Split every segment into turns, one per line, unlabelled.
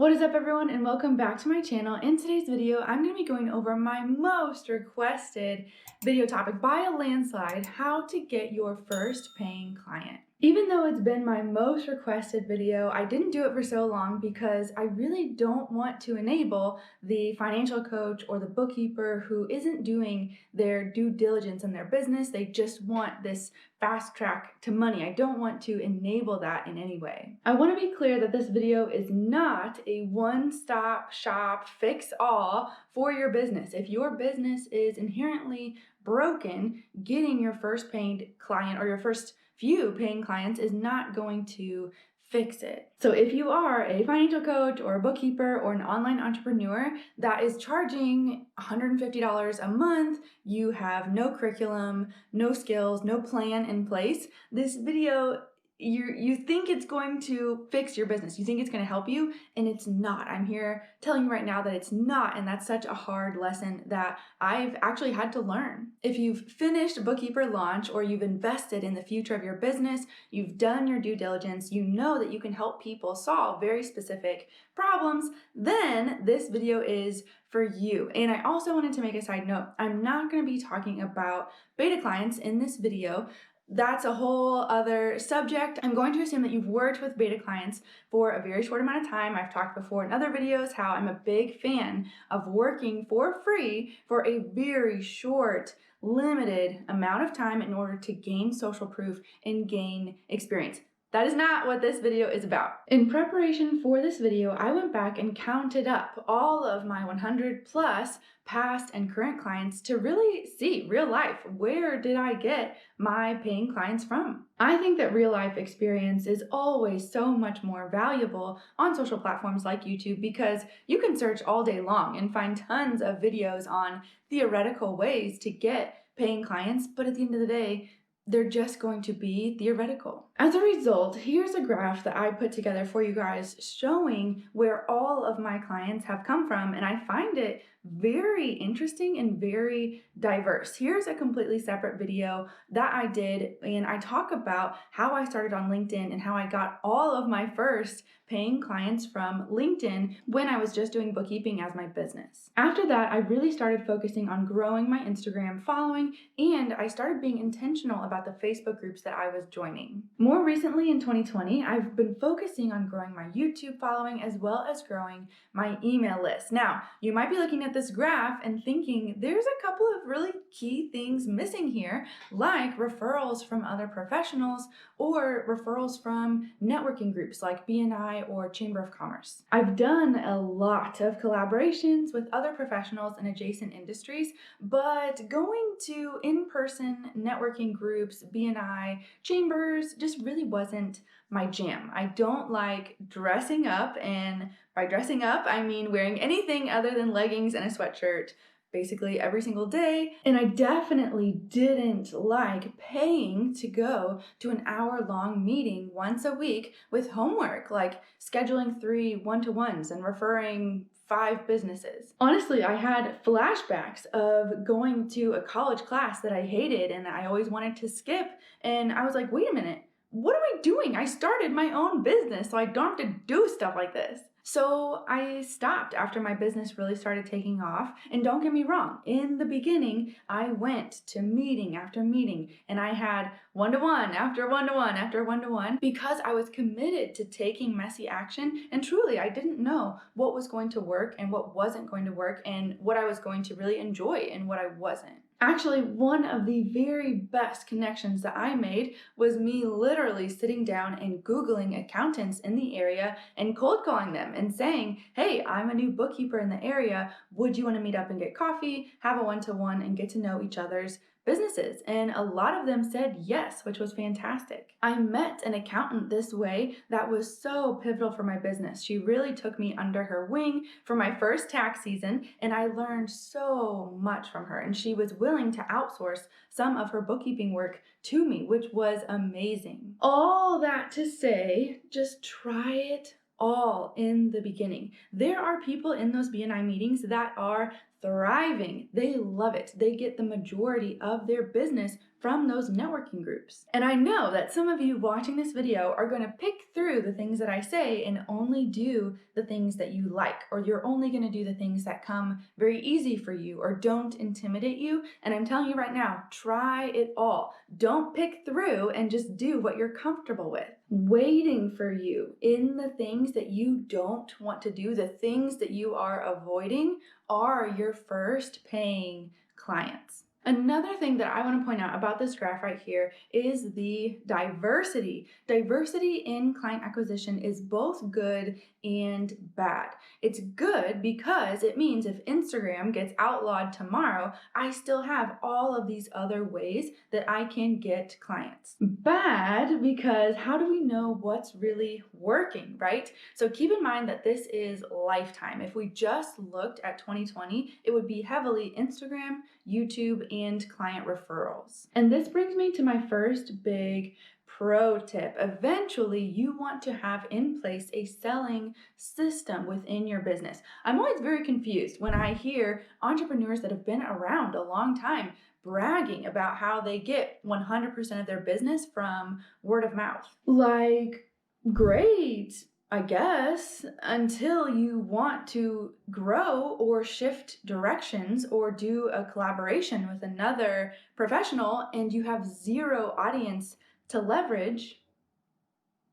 What is up everyone and welcome back to my channel. In today's video, I'm going to be going over my most requested video topic by a landslide, how to get your first paying client. Even though it's been my most requested video, I didn't do it for so long because I really don't want to enable the financial coach or the bookkeeper who isn't doing their due diligence in their business. They just want this fast track to money. I don't want to enable that in any way. I want to be clear that this video is not a one-stop shop fix-all for your business. If your business is inherently broken, getting your first paid client or your first few paying clients is not going to fix it. So if you are a financial coach or a bookkeeper or an online entrepreneur that is charging $150 a month, you have no curriculum, no skills, no plan in place, this video you think it's going to fix your business. You think it's going to help you, and it's not. I'm here telling you right now that it's not, and that's such a hard lesson that I've actually had to learn. If you've finished Bookkeeper launch or you've invested in the future of your business, you've done your due diligence, you know that you can help people solve very specific problems, then this video is for you. And I also wanted to make a side note, I'm not going to be talking about beta clients in this video. That's a whole other subject. I'm going to assume that you've worked with beta clients for a very short amount of time. I've talked before in other videos how I'm a big fan of working for free for a very short, limited amount of time in order to gain social proof and gain experience. That is not what this video is about. In preparation for this video, I went back and counted up all of my 100 plus past and current clients to really see real life, where did I get my paying clients from? I think that real life experience is always so much more valuable on social platforms like YouTube because you can search all day long and find tons of videos on theoretical ways to get paying clients, but at the end of the day, they're just going to be theoretical. As a result, here's a graph that I put together for you guys showing where all of my clients have come from, and I find it very interesting and very diverse. Here's a completely separate video that I did, and I talk about how I started on LinkedIn and how I got all of my first paying clients from LinkedIn when I was just doing bookkeeping as my business. After that, I really started focusing on growing my Instagram following, and I started being intentional about the Facebook groups that I was joining. More recently in 2020, I've been focusing on growing my YouTube following as well as growing my email list. Now, you might be looking at this graph and thinking there's a couple of really key things missing here, like referrals from other professionals or referrals from networking groups like BNI or Chamber of Commerce. I've done a lot of collaborations with other professionals in adjacent industries, but going to in-person networking groups, BNI, chambers, just really wasn't my jam. I don't like dressing up, and by dressing up, I mean wearing anything other than leggings and a sweatshirt basically every single day. And I definitely didn't like paying to go to an hour-long meeting once a week with homework, like scheduling 3 one-to-ones and referring 5 businesses. Honestly, I had flashbacks of going to a college class that I hated and I always wanted to skip. And I was like, wait a minute, what am I doing? I started my own business, so I don't have to do stuff like this. So I stopped after my business really started taking off. And don't get me wrong, in the beginning, I went to meeting after meeting and I had one-to-one after one-to-one after one-to-one because I was committed to taking messy action. And truly, I didn't know what was going to work and what wasn't going to work and what I was going to really enjoy and what I wasn't. Actually, one of the very best connections that I made was me literally sitting down and Googling accountants in the area and cold calling them and saying, hey, I'm a new bookkeeper in the area. Would you want to meet up and get coffee, have a one-to-one, and get to know each other's businesses? And a lot of them said yes, which was fantastic. I met an accountant this way that was so pivotal for my business. She really took me under her wing for my first tax season, and I learned so much from her. And she was willing to outsource some of her bookkeeping work to me, which was amazing. All that to say, just try it all in the beginning. There are people in those BNI meetings that are thriving. They love it. They get the majority of their business from those networking groups. And I know that some of you watching this video are going to pick through the things that I say and only do the things that you like, or you're only going to do the things that come very easy for you or don't intimidate you. And I'm telling you right now, try it all. Don't pick through and just do what you're comfortable with. Waiting for you in the things that you don't want to do, the things that you are avoiding, are your first paying clients. Another thing that I want to point out about this graph right here is the diversity. Diversity in client acquisition is both good and bad. It's good because it means if Instagram gets outlawed tomorrow, I still have all of these other ways that I can get clients. Bad because how do we know what's really working, right? So keep in mind that this is lifetime. If we just looked at 2020, it would be heavily Instagram, YouTube, and client referrals. And this brings me to my first big pro tip. Eventually, you want to have in place a selling system within your business. I'm always very confused when I hear entrepreneurs that have been around a long time bragging about how they get 100% of their business from word of mouth. Like, great, I guess, until you want to grow or shift directions or do a collaboration with another professional and you have zero audience to leverage.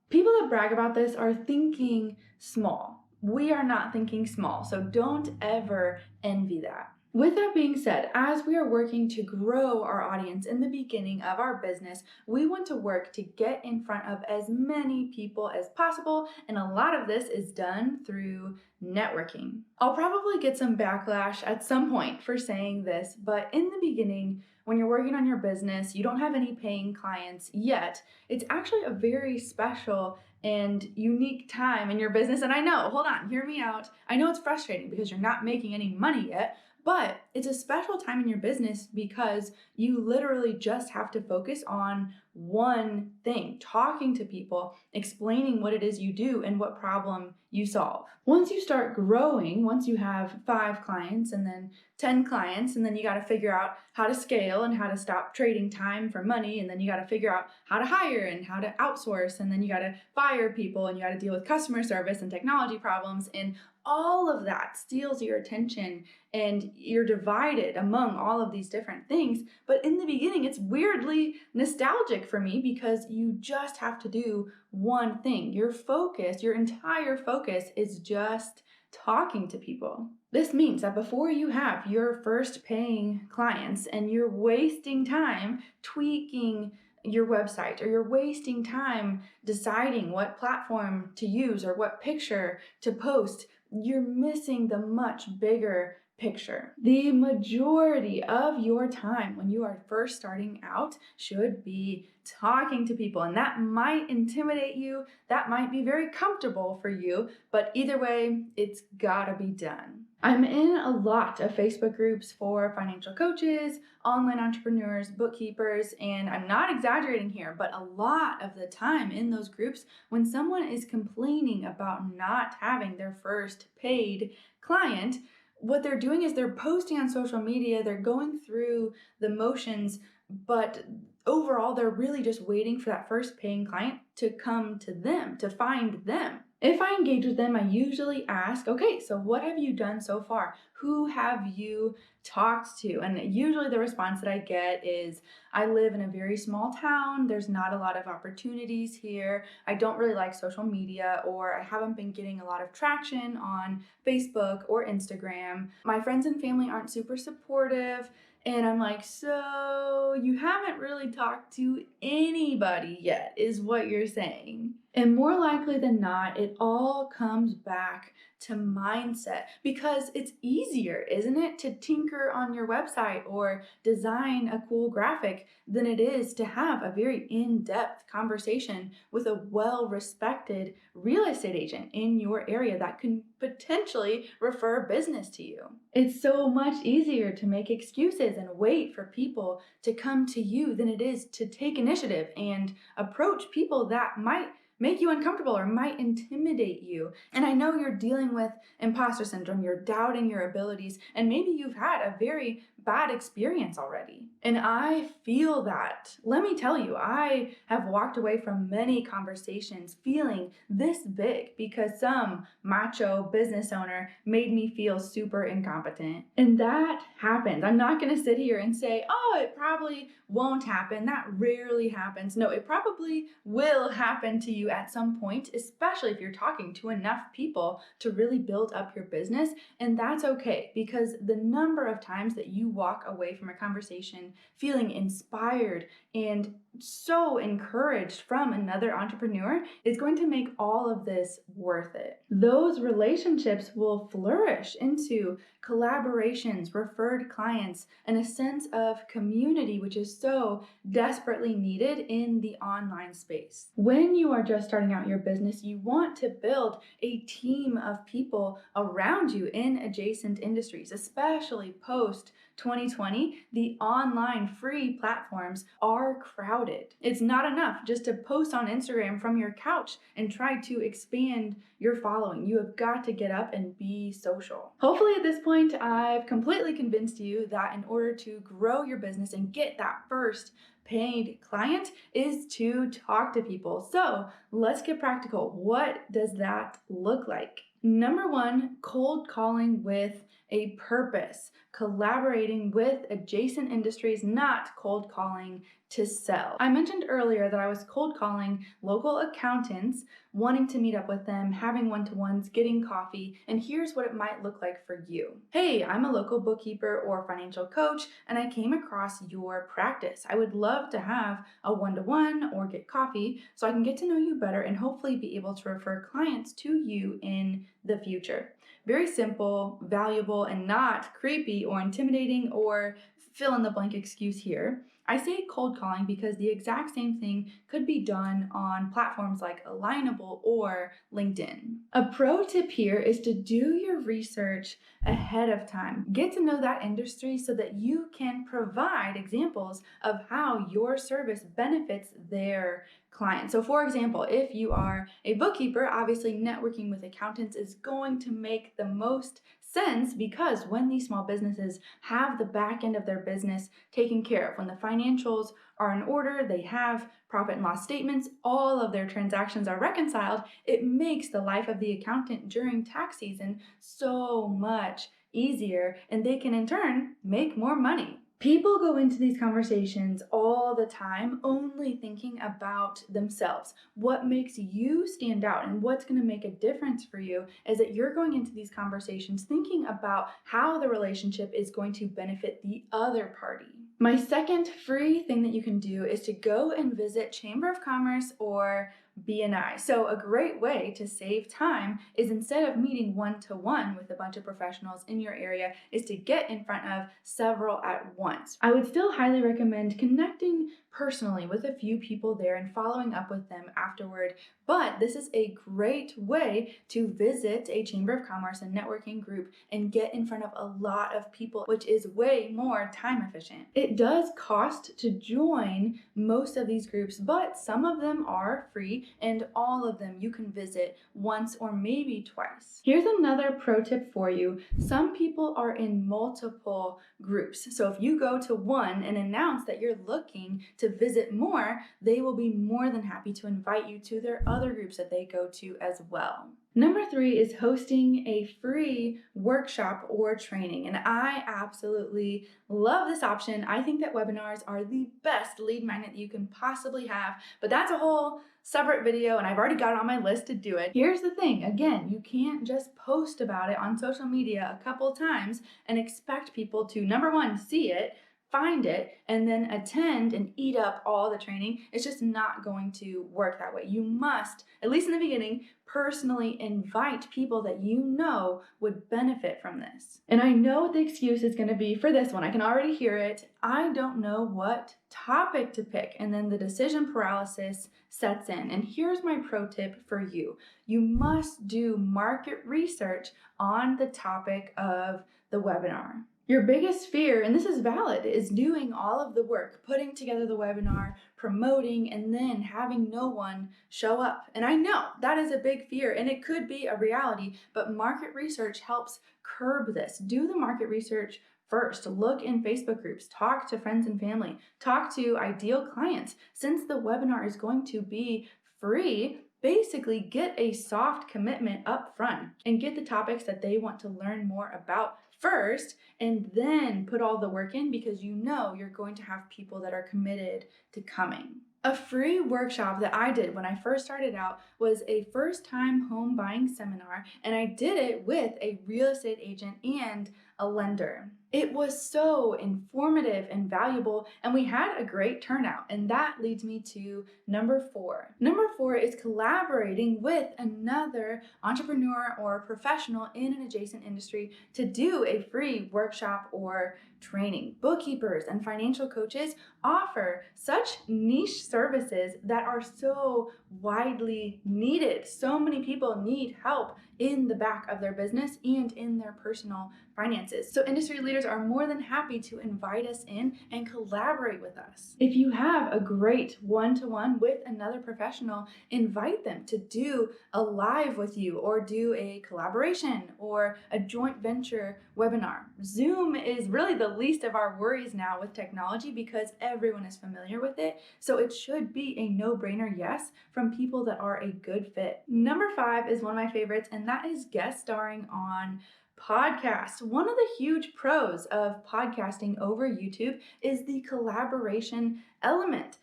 People that brag about this are thinking small. We are not thinking small, so don't ever envy that. With that being said, as we are working to grow our audience in the beginning of our business, we want to work to get in front of as many people as possible, and a lot of this is done through networking. I'll probably get some backlash at some point for saying this, but in the beginning, when you're working on your business, you don't have any paying clients yet, it's actually a very special and unique time in your business. And I know, hold on, hear me out. I know it's frustrating because you're not making any money yet, but it's a special time in your business because you literally just have to focus on one thing, talking to people, explaining what it is you do and what problem you solve. Once you start growing, once you have 5 clients and then 10 clients, and then you got to figure out how to scale and how to stop trading time for money, and then you got to figure out how to hire and how to outsource, and then you got to fire people, and you got to deal with customer service and technology problems, and all of that steals your attention and you're divided among all of these different things. But in the beginning, it's weirdly nostalgic for me because you just have to do one thing. Your focus, your entire focus is just talking to people. This means that before you have your first paying clients and you're wasting time tweaking your website, or you're wasting time deciding what platform to use or what picture to post, you're missing the much bigger picture. The majority of your time when you are first starting out should be talking to people, and that might intimidate you, that might be very comfortable for you, but either way, it's gotta be done. I'm in a lot of Facebook groups for financial coaches, online entrepreneurs, bookkeepers, and I'm not exaggerating here, but a lot of the time in those groups, when someone is complaining about not having their first paid client, what they're doing is they're posting on social media, they're going through the motions, but overall, they're really just waiting for that first paying client to come to them, to find them. If I engage with them, I usually ask, okay, so what have you done so far? Who have you talked to? And usually the response that I get is, I live in a very small town. There's not a lot of opportunities here. I don't really like social media, or I haven't been getting a lot of traction on Facebook or Instagram. My friends and family aren't super supportive. And I'm like, so you haven't really talked to anybody yet, is what you're saying. And more likely than not, it all comes back to mindset, because it's easier, isn't it, to tinker on your website or design a cool graphic than it is to have a very in-depth conversation with a well-respected real estate agent in your area that can potentially refer business to you. It's so much easier to make excuses and wait for people to come to you than it is to take initiative and approach people that might make you uncomfortable or might intimidate you. And I know you're dealing with imposter syndrome, you're doubting your abilities, and maybe you've had a very bad experience already. And I feel that. Let me tell you, I have walked away from many conversations feeling this big because some macho business owner made me feel super incompetent. And that happens. I'm not going to sit here and say, oh, it probably won't happen. That rarely happens. No, it probably will happen to you at some point, especially if you're talking to enough people to really build up your business. And that's okay, because the number of times that you walk away from a conversation feeling inspired and so encouraged from another entrepreneur is going to make all of this worth it. Those relationships will flourish into collaborations, referred clients, and a sense of community, which is so desperately needed in the online space. When you are just starting out your business, you want to build a team of people around you in adjacent industries, especially post 2020. The online free platforms are crowded. It's not enough just to post on Instagram from your couch and try to expand your following. You have got to get up and be social. Hopefully at this point, I've completely convinced you that in order to grow your business and get that first paid client is to talk to people. So let's get practical. What does that look like? Number one, cold calling with a purpose, collaborating with adjacent industries, not cold calling to sell. I mentioned earlier that I was cold calling local accountants, wanting to meet up with them, having one-to-ones, getting coffee, and here's what it might look like for you. Hey, I'm a local bookkeeper or financial coach, and I came across your practice. I would love to have a one-to-one or get coffee so I can get to know you better and hopefully be able to refer clients to you in the future. Very simple, valuable, and not creepy or intimidating or fill in the blank excuse here. I say cold calling because the exact same thing could be done on platforms like Alignable or LinkedIn. A pro tip here is to do your research ahead of time. Get to know that industry so that you can provide examples of how your service benefits their clients. So for example, if you are a bookkeeper, obviously networking with accountants is going to make the most sense because when these small businesses have the back end of their business taken care of, when the financials are in order, they have profit and loss statements, all of their transactions are reconciled, it makes the life of the accountant during tax season so much easier, and they can in turn make more money. People go into these conversations all the time only thinking about themselves. What makes you stand out and what's going to make a difference for you is that you're going into these conversations thinking about how the relationship is going to benefit the other party. My second free thing that you can do is to go and visit Chamber of Commerce or BNI. So a great way to save time is instead of meeting one-to-one with a bunch of professionals in your area is to get in front of several at once. I would still highly recommend connecting personally with a few people there and following up with them afterward. But this is a great way to visit a Chamber of Commerce and networking group and get in front of a lot of people, which is way more time efficient. It does cost to join most of these groups, but some of them are free and all of them you can visit once or maybe twice. Here's another pro tip for you. Some people are in multiple groups. So if you go to one and announce that you're looking to visit more, they will be more than happy to invite you to their other groups that they go to as well. Number 3 is hosting a free workshop or training, and I absolutely love this option. I think that webinars are the best lead magnet that you can possibly have, but that's a whole separate video and I've already got it on my list to do it. Here's the thing, again, you can't just post about it on social media a couple times and expect people to, number one, see it, find it, and then attend and eat up all the training. It's just not going to work that way. You must, at least in the beginning, personally invite people that you know would benefit from this. And I know what the excuse is going to be for this one. I can already hear it. I don't know what topic to pick. And then the decision paralysis sets in. And here's my pro tip for you. You must do market research on the topic of the webinar. Your biggest fear, and this is valid, is doing all of the work, putting together the webinar, promoting, and then having no one show up. And I know that is a big fear and it could be a reality, but market research helps curb this. Do the market research first. Look in Facebook groups, talk to friends and family, talk to ideal clients. Since the webinar is going to be free, basically get a soft commitment up front and get the topics that they want to learn more about first, and then put all the work in because you know you're going to have people that are committed to coming. A free workshop that I did when I first started out was a first-time home buying seminar, and I did it with a real estate agent and a lender. It was so informative and valuable, and we had a great turnout, and that leads me to number 4. Number 4 is collaborating with another entrepreneur or professional in an adjacent industry to do a free workshop or training. Bookkeepers and financial coaches offer such niche services that are so widely needed. So many people need help in the back of their business and in their personal finances. So industry leaders are more than happy to invite us in and collaborate with us. If you have a great one-to-one with another professional, invite them to do a live with you or do a collaboration or a joint venture webinar. Zoom is really the least of our worries now with technology because everyone is familiar with it. So it should be a no-brainer yes from people that are a good fit. Number 5 is one of my favorites, and that is guest starring on podcasts. One of the huge pros of podcasting over YouTube is the collaboration element.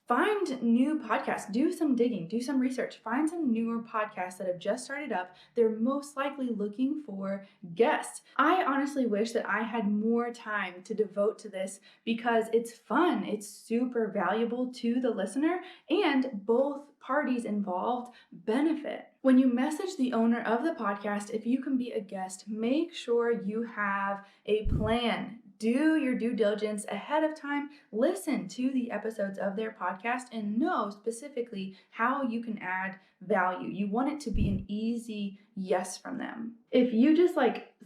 Find new podcasts, do some digging, do some research, find some newer podcasts that have just started up. They're most likely looking for guests. I honestly wish that I had more time to devote to this because it's fun, it's super valuable to the listener, and both parties involved benefit. When you message the owner of the podcast, if you can be a guest, make sure you have a plan. Do your due diligence ahead of time. Listen to the episodes of their podcast and know specifically how you can add value. You want it to be an easy yes from them. If you just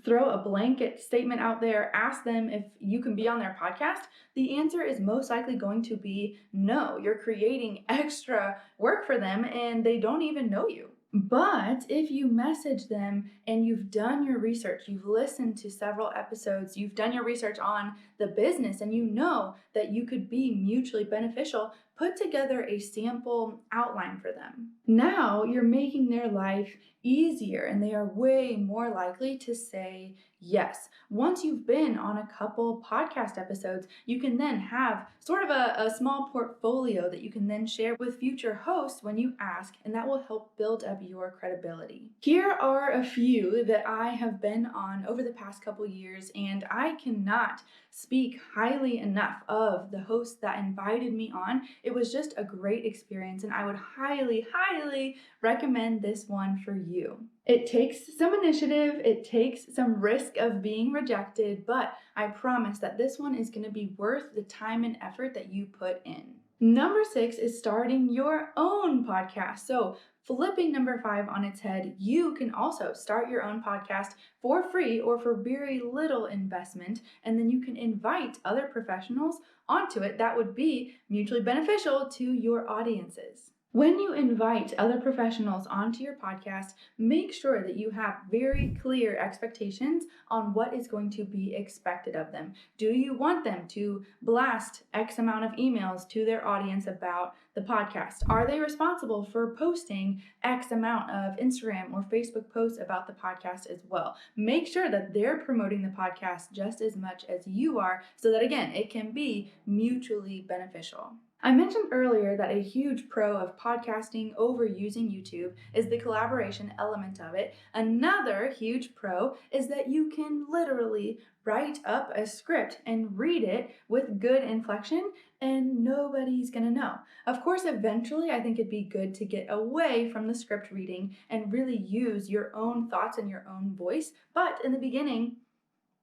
throw a blanket statement out there, ask them if you can be on their podcast, the answer is most likely going to be no. You're creating extra work for them and they don't even know you. But if you message them and you've done your research, you've listened to several episodes, you've done your research on the business, and you know that you could be mutually beneficial, put together a sample outline for them. Now you're making their life easier and they are way more likely to say yes. Once you've been on a couple podcast episodes, you can then have sort of a small portfolio that you can then share with future hosts when you ask, and that will help build up your credibility. Here are a few that I have been on over the past couple years, and I cannot speak highly enough of the hosts that invited me on. It was just a great experience, and I would highly, highly recommend this one for you. It takes some initiative, it takes some risk of being rejected, but I promise that this one is going to be worth the time and effort that you put in. Number 6 is starting your own podcast. So flipping number 5 on its head, you can also start your own podcast for free or for very little investment, and then you can invite other professionals onto it that would be mutually beneficial to your audiences. When you invite other professionals onto your podcast, make sure that you have very clear expectations on what is going to be expected of them. Do you want them to blast X amount of emails to their audience about the podcast? Are they responsible for posting X amount of Instagram or Facebook posts about the podcast as well? Make sure that they're promoting the podcast just as much as you are so that, again, it can be mutually beneficial. I mentioned earlier that a huge pro of podcasting over using YouTube is the collaboration element of it. Another huge pro is that you can literally write up a script and read it with good inflection and nobody's gonna know. Of course, eventually I think it'd be good to get away from the script reading and really use your own thoughts and your own voice. But in the beginning,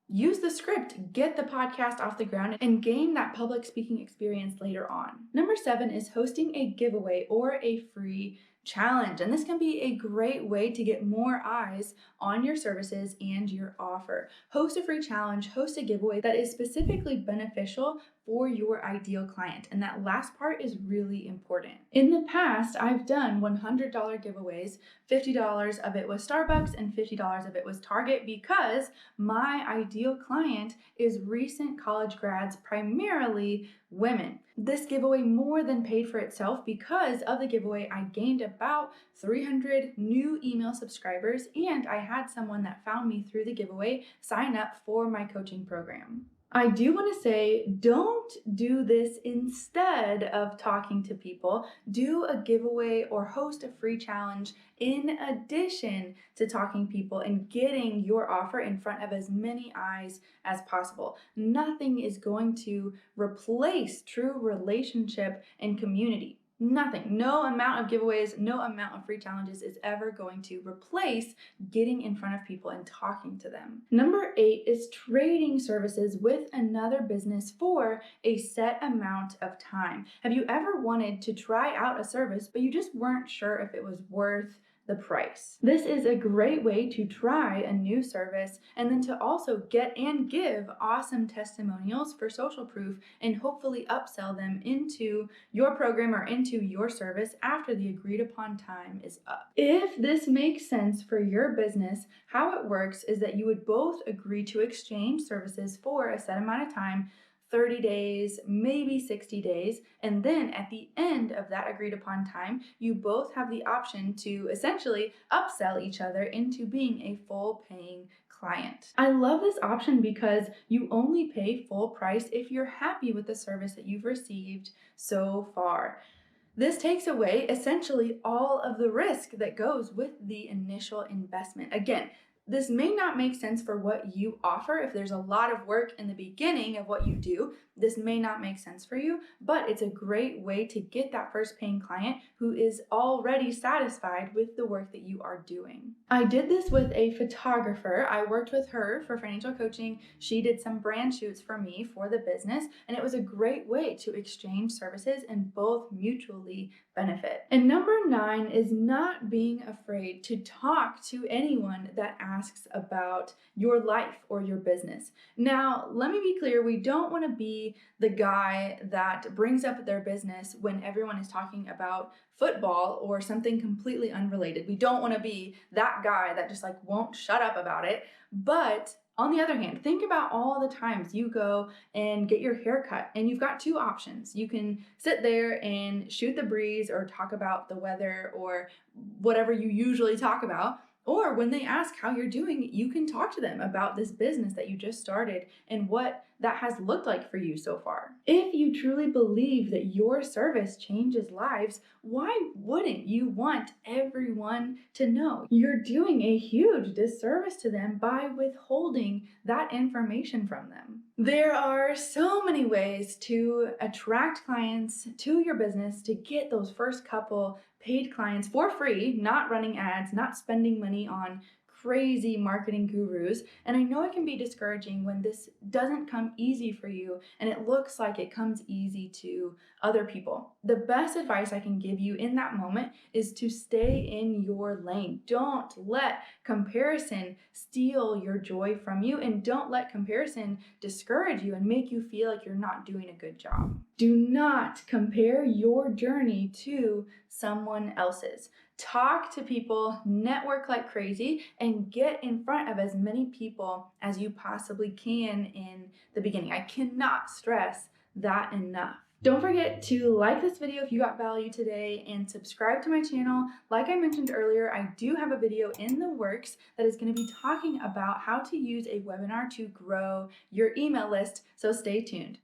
use the script, get the podcast off the ground, and gain that public speaking experience later on. Number 7 is hosting a giveaway or a free challenge. And this can be a great way to get more eyes on your services and your offer. Host a free challenge, host a giveaway that is specifically beneficial for your ideal client. And that last part is really important. In the past, I've done $100 giveaways. $50 of it was Starbucks and $50 of it was Target, because my ideal client is recent college grads, primarily women. This giveaway more than paid for itself. Because of the giveaway, I gained about 300 new email subscribers, and I had someone that found me through the giveaway sign up for my coaching program. I do want to say, don't do this instead of talking to people. Do a giveaway or host a free challenge in addition to talking to people and getting your offer in front of as many eyes as possible. Nothing is going to replace true relationship and community. Nothing. No amount of giveaways, no amount of free challenges is ever going to replace getting in front of people and talking to them. Number 8 is trading services with another business for a set amount of time. Have you ever wanted to try out a service, but you just weren't sure if it was worth the price? This is a great way to try a new service and then to also get and give awesome testimonials for social proof and hopefully upsell them into your program or into your service after the agreed upon time is up. If this makes sense for your business, how it works is that you would both agree to exchange services for a set amount of time, 30 days, maybe 60 days, and then at the end of that agreed upon time, you both have the option to essentially upsell each other into being a full paying client. I love this option because you only pay full price if you're happy with the service that you've received so far. This takes away essentially all of the risk that goes with the initial investment. Again, this may not make sense for what you offer. If there's a lot of work in the beginning of what you do, this may not make sense for you, but it's a great way to get that first paying client who is already satisfied with the work that you are doing. I did this with a photographer. I worked with her for financial coaching. She did some brand shoots for me for the business, and it was a great way to exchange services and both mutually benefit. And number 9 is not being afraid to talk to anyone that asks about your life or your business. Now, let me be clear, we don't want to be the guy that brings up their business when everyone is talking about football or something completely unrelated. We don't want to be that guy that just won't shut up about it. But on the other hand, think about all the times you go and get your hair cut and you've got 2 options. You can sit there and shoot the breeze or talk about the weather or whatever you usually talk about. Or when they ask how you're doing, you can talk to them about this business that you just started and what that has looked like for you so far. If you truly believe that your service changes lives, why wouldn't you want everyone to know? You're doing a huge disservice to them by withholding that information from them. There are so many ways to attract clients to your business, to get those first couple paid clients for free, not running ads, not spending money on crazy marketing gurus. And I know it can be discouraging when this doesn't come easy for you and it looks like it comes easy to other people. The best advice I can give you in that moment is to stay in your lane. Don't let comparison steal your joy from you, and don't let comparison discourage you and make you feel like you're not doing a good job. Do not compare your journey to someone else's. Talk to people, network like crazy, and get in front of as many people as you possibly can in the beginning. I cannot stress that enough. Don't forget to like this video if you got value today and subscribe to my channel. Like I mentioned earlier, I do have a video in the works that is going to be talking about how to use a webinar to grow your email list, so stay tuned.